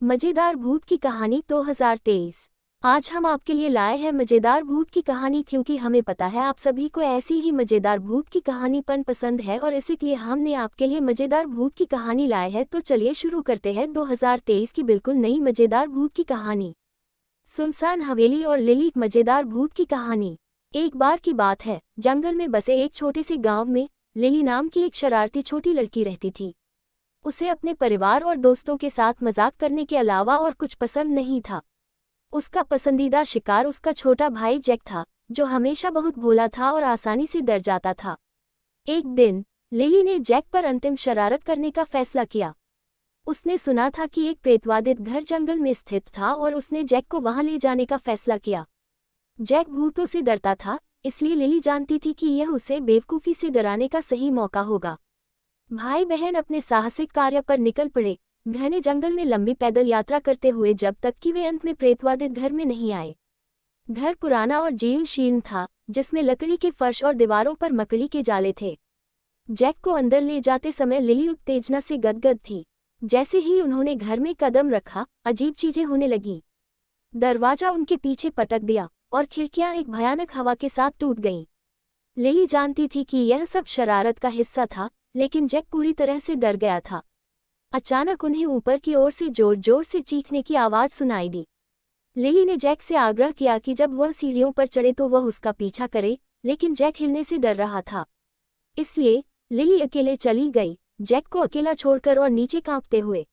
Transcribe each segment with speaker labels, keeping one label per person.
Speaker 1: मजेदार भूत की कहानी 2023। आज हम आपके लिए लाए हैं मजेदार भूत की कहानी, क्योंकि हमें पता है आप सभी को ऐसी ही मजेदार भूत की कहानी पसंद है और इसीलिए हमने आपके लिए मजेदार भूत की कहानी लाए हैं। तो चलिए शुरू करते हैं 2023 की बिल्कुल नई मजेदार भूत की कहानी, सुनसान हवेली और लिली। मजेदार भूत की कहानी। एक बार की बात है, जंगल में बसे एक छोटे से गाँव में लिली नाम की एक शरारती छोटी लड़की रहती थी। उसे अपने परिवार और दोस्तों के साथ मजाक करने के अलावा और कुछ पसंद नहीं था। उसका पसंदीदा शिकार उसका छोटा भाई जैक था, जो हमेशा बहुत भोला था और आसानी से डर जाता था। एक दिन लिली ने जैक पर अंतिम शरारत करने का फैसला किया। उसने सुना था कि एक प्रेतवादित घर जंगल में स्थित था और उसने जैक को वहां ले जाने का फैसला किया। जैक भूतों से डरता था, इसलिए लिली जानती थी कि यह उसे बेवकूफ़ी से डराने का सही मौका होगा। भाई बहन अपने साहसिक कार्य पर निकल पड़े, घने जंगल में लंबी पैदल यात्रा करते हुए, जब तक कि वे अंत में प्रेतवादित घर में नहीं आए। घर पुराना और जीर्ण शीर्ण था, जिसमें लकड़ी के फर्श और दीवारों पर मकड़ी के जाले थे। जैक को अंदर ले जाते समय लिली उत्तेजना से गदगद थी। जैसे ही उन्होंने घर में कदम रखा, अजीब चीजें होने लगीं। दरवाजा उनके पीछे पटक दिया और खिड़कियां एक भयानक हवा के साथ टूट गईं। लिली जानती थी कि यह सब शरारत का हिस्सा था, लेकिन जैक पूरी तरह से डर गया था। अचानक उन्हें ऊपर की ओर से जोर जोर से चीखने की आवाज़ सुनाई दी। लिली ने जैक से आग्रह किया कि जब वह सीढ़ियों पर चढ़े तो वह उसका पीछा करे, लेकिन जैक हिलने से डर रहा था। इसलिए लिली अकेले चली गई, जैक को अकेला छोड़कर और नीचे कांपते हुए।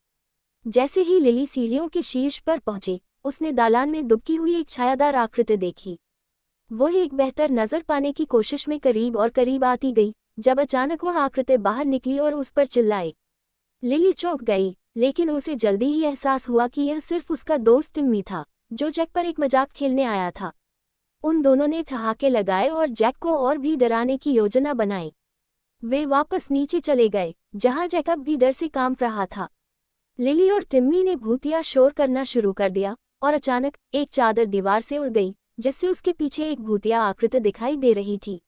Speaker 1: जैसे ही लिली सीढ़ियों के शीर्ष पर पहुंची, उसने दालान में दुबकी हुई एक छायादार आकृति देखी। वह एक बेहतर नजर पाने की कोशिश में करीब और करीब आती गई, जब अचानक वह आकृति बाहर निकली और उस पर चिल्लाई। लिली चौंक गई, लेकिन उसे जल्दी ही एहसास हुआ कि यह सिर्फ उसका दोस्त टिम्मी था, जो जैक पर एक मजाक खेलने आया था। उन दोनों ने ठहाके लगाए और जैक को और भी डराने की योजना बनाई। वे वापस नीचे चले गए, जहां जैक अब भी डर से कांप रहा था। लिली और टिम्मी ने भूतिया शोर करना शुरू कर दिया और अचानक एक चादर दीवार से उड़ गई, जिससे उसके पीछे एक भूतिया आकृति दिखाई दे रही थी।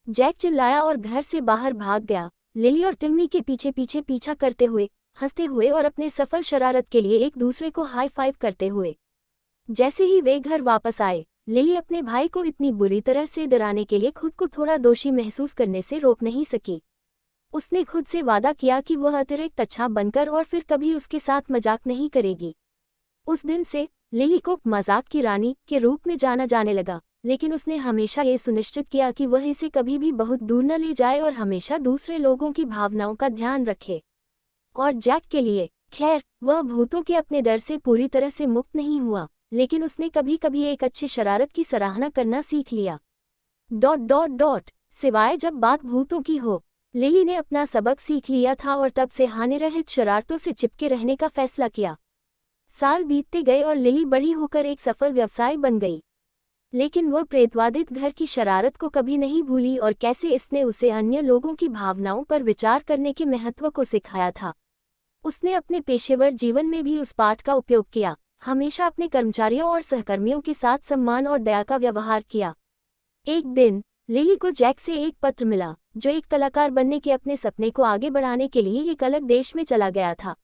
Speaker 1: जैक चिल्लाया और घर से बाहर भाग गया, लिली और टिम्मी के पीछे पीछे पीछा करते हुए, हंसते हुए और अपने सफल शरारत के लिए एक दूसरे को हाई फाइव करते हुए। जैसे ही वे घर वापस आए, लिली अपने भाई को इतनी बुरी तरह से डराने के लिए खुद को थोड़ा दोषी महसूस करने से रोक नहीं सकी। उसने खुद से वादा किया कि वह अतिरिक्त अच्छा बनकर और फिर कभी उसके साथ मजाक नहीं करेगी। उस दिन से लिली को मजाक की रानी के रूप में जाना जाने लगा, लेकिन उसने हमेशा ये सुनिश्चित किया कि वह इसे कभी भी बहुत दूर न ले जाए और हमेशा दूसरे लोगों की भावनाओं का ध्यान रखे। और जैक के लिए, खैर, वह भूतों के अपने डर से पूरी तरह से मुक्त नहीं हुआ, लेकिन उसने कभी कभी एक अच्छी शरारत की सराहना करना सीख लिया। सिवाय जब बात भूतों की हो, लिली ने अपना सबक सीख लिया था और तब से हानिरहित शरारतों से चिपके रहने का फैसला किया। साल बीतते गए और लिली बड़ी होकर एक सफल व्यवसाय बन गई, लेकिन वह प्रेतवादित घर की शरारत को कभी नहीं भूली और कैसे इसने उसे अन्य लोगों की भावनाओं पर विचार करने के महत्व को सिखाया था। उसने अपने पेशेवर जीवन में भी उस पाठ का उपयोग किया, हमेशा अपने कर्मचारियों और सहकर्मियों के साथ सम्मान और दया का व्यवहार किया। एक दिन लिली को जैक से एक पत्र मिला, जो एक कलाकार बनने के अपने सपने को आगे बढ़ाने के लिए एक अलग देश में चला गया था।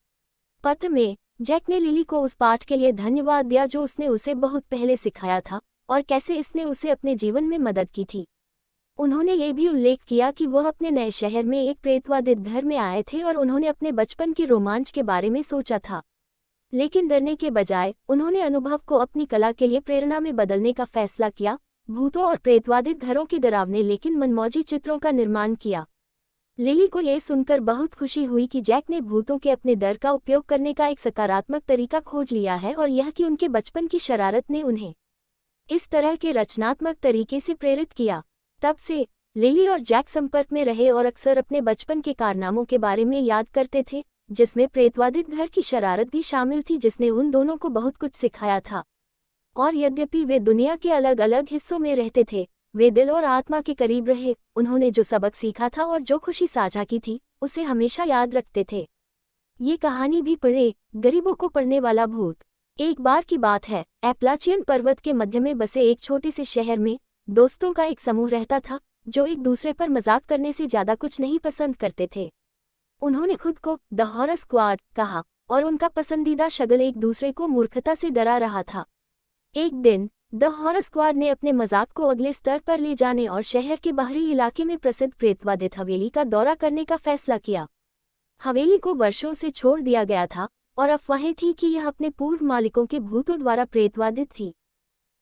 Speaker 1: पत्र में जैक ने लिली को उस पाठ के लिए धन्यवाद दिया जो उसने उसे बहुत पहले सिखाया था और कैसे इसने उसे अपने जीवन में मदद की थी। उन्होंने ये भी उल्लेख किया कि वह अपने नए शहर में एक प्रेतवादित घर में आए थे और उन्होंने अपने बचपन के रोमांच के बारे में सोचा था, लेकिन डरने के बजाय उन्होंने अनुभव को अपनी कला के लिए प्रेरणा में बदलने का फैसला किया। भूतों और प्रेतवादित घरों के डरावने लेकिन मनमौजी चित्रों का निर्माण किया। लिली को यह सुनकर बहुत खुशी हुई कि जैक ने भूतों के अपने डर का उपयोग करने का एक सकारात्मक तरीका खोज लिया है, और यह कि उनके बचपन की शरारत ने उन्हें इस तरह के रचनात्मक तरीके से प्रेरित किया। तब से लिली और जैक संपर्क में रहे और अक्सर अपने बचपन के कारनामों के बारे में याद करते थे, जिसमें प्रेतवादित घर की शरारत भी शामिल थी, जिसने उन दोनों को बहुत कुछ सिखाया था। और यद्यपि वे दुनिया के अलग अलग हिस्सों में रहते थे, वे दिल और आत्मा के करीब रहे। उन्होंने जो सबक सीखा था और जो खुशी साझा की थी, उसे हमेशा याद रखते थे। ये कहानी भी पढ़े, गरीबों को पढ़ने वाला भूत। एक बार की बात है, एप्लाचियन पर्वत के मध्य में बसे एक छोटे से शहर में दोस्तों का एक समूह रहता था, जो एक दूसरे पर मजाक करने से ज्यादा कुछ नहीं पसंद करते थे। उन्होंने खुद को द हॉरर स्क्वाड कहा और उनका पसंदीदा शगल एक दूसरे को मूर्खता से डरा रहा था। एक दिन द हॉरर स्क्वाड ने अपने मजाक को अगले स्तर पर ले जाने और शहर के बाहरी इलाके में प्रसिद्ध प्रेतवादित हवेली का दौरा करने का फैसला किया। हवेली को वर्षों से छोड़ दिया गया था और अफवाहें थी कि यह अपने पूर्व मालिकों के भूतों द्वारा प्रेतवादित थी।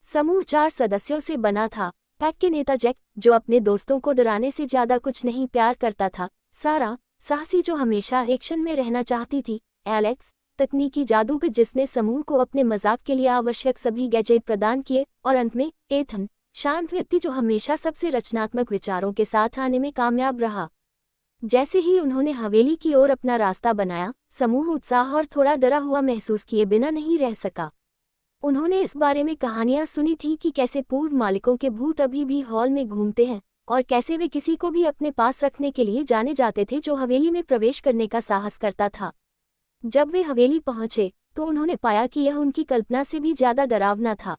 Speaker 1: समूह 4 सदस्यों से बना था। पैक के नेता जैक, जो अपने दोस्तों को डराने से ज्यादा कुछ नहीं प्यार करता था, सारा, साहसी जो हमेशा एक्शन में रहना चाहती थी, एलेक्स, तकनीकी जादूगर जिसने समूह को अपने मजाक के लिए आवश्यक सभी गैजेट प्रदान किए, और अंत में एथन, शांत व्यक्ति जो हमेशा सबसे रचनात्मक विचारों के साथ आने में कामयाब रहा। जैसे ही उन्होंने हवेली की ओर अपना रास्ता बनाया, समूह उत्साह और थोड़ा डरा हुआ महसूस किए बिना नहीं रह सका। उन्होंने इस बारे में कहानियां सुनी थी कि कैसे पूर्व मालिकों के भूत अभी भी हॉल में घूमते हैं और कैसे वे किसी को भी अपने पास रखने के लिए जाने जाते थे जो हवेली में प्रवेश करने का साहस करता था। जब वे हवेली पहुंचे तो उन्होंने पाया कि यह उनकी कल्पना से भी ज्यादा डरावना था।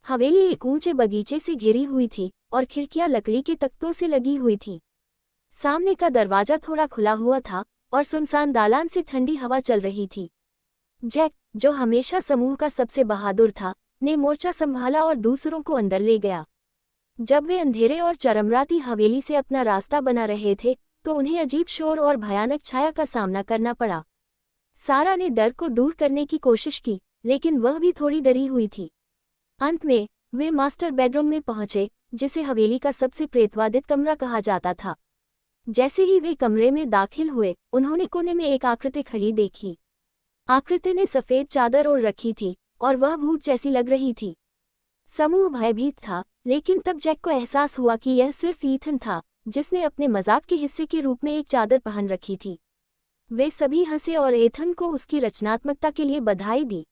Speaker 1: हवेली एक ऊंचे बगीचे से घिरी हुई थी और खिड़कियां लकड़ी के तख्तों से लगी हुई थीं। सामने का दरवाजा थोड़ा खुला हुआ था और सुनसान दालान से ठंडी हवा चल रही थी। जैक, जो हमेशा समूह का सबसे बहादुर था, ने मोर्चा संभाला और दूसरों को अंदर ले गया। जब वे अंधेरे और चरमराती हवेली से अपना रास्ता बना रहे थे तो उन्हें अजीब शोर और भयानक छाया का सामना करना पड़ा। सारा ने डर को दूर करने की कोशिश की, लेकिन वह भी थोड़ी डरी हुई थी। अंत में वे मास्टर बेडरूम में पहुंचे, जिसे हवेली का सबसे प्रेतवादित कमरा कहा जाता था। जैसे ही वे कमरे में दाखिल हुए, उन्होंने कोने में एक आकृति खड़ी देखी। आकृति ने सफेद चादर ओढ़ रखी थी और वह भूत जैसी लग रही थी। समूह भयभीत था, लेकिन तब जैक को एहसास हुआ कि यह सिर्फ ईथन था, जिसने अपने मजाक के हिस्से के रूप में एक चादर पहन रखी थी। वे सभी हंसे और एथन को उसकी रचनात्मकता के लिए बधाई दी।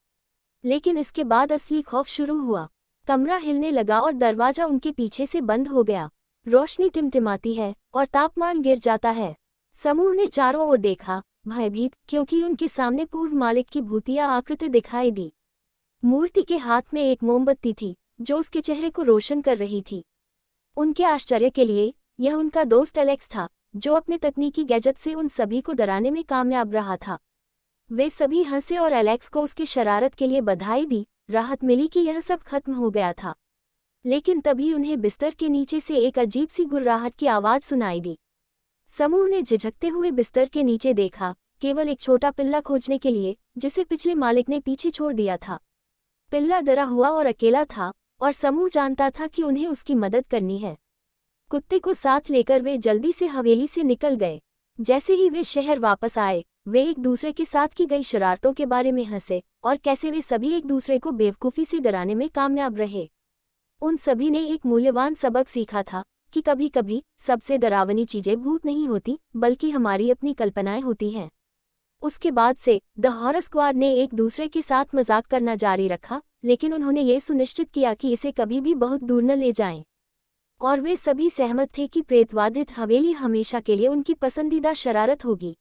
Speaker 1: लेकिन इसके बाद असली खौफ शुरू हुआ। कमरा हिलने लगा और दरवाजा उनके पीछे से बंद हो गया। रोशनी टिमटिमाती है और तापमान गिर जाता है। समूह ने चारों ओर देखा, भयभीत, क्योंकि उनके सामने पूर्व मालिक की भूतिया आकृति दिखाई दी। मूर्ति के हाथ में एक मोमबत्ती थी जो उसके चेहरे को रोशन कर रही थी। उनके आश्चर्य के लिए यह उनका दोस्त एलेक्स था, जो अपने तकनीकी गैजेट से उन सभी को डराने में कामयाब रहा था। वे सभी हंसे और एलेक्स को उसकी शरारत के लिए बधाई दी। राहत मिली कि यह सब खत्म हो गया था। लेकिन तभी उन्हें बिस्तर के नीचे से एक अजीब सी गुर्राहट की आवाज सुनाई दी। समूह ने झिझकते हुए बिस्तर के नीचे देखा, केवल एक छोटा पिल्ला खोजने के लिए, जिसे पिछले मालिक ने पीछे छोड़ दिया था। पिल्ला डरा हुआ और अकेला था और समूह जानता था कि उन्हें उसकी मदद करनी है। कुत्ते को साथ लेकर वे जल्दी से हवेली से निकल गए। जैसे ही वे शहर वापस आए, वे एक दूसरे के साथ की गई शरारतों के बारे में हंसे और कैसे वे सभी एक दूसरे को बेवकूफ़ी से डराने में कामयाब रहे। उन सभी ने एक मूल्यवान सबक सीखा था कि कभी कभी सबसे डरावनी चीजें भूत नहीं होती, बल्कि हमारी अपनी कल्पनाएं होती हैं। उसके बाद से द हॉरर स्क्वाड ने एक दूसरे के साथ मजाक करना जारी रखा, लेकिन उन्होंने ये सुनिश्चित किया कि इसे कभी भी बहुत दूर न ले जाएं। और वे सभी सहमत थे कि प्रेतवादित हवेली हमेशा के लिए उनकी पसंदीदा शरारत होगी।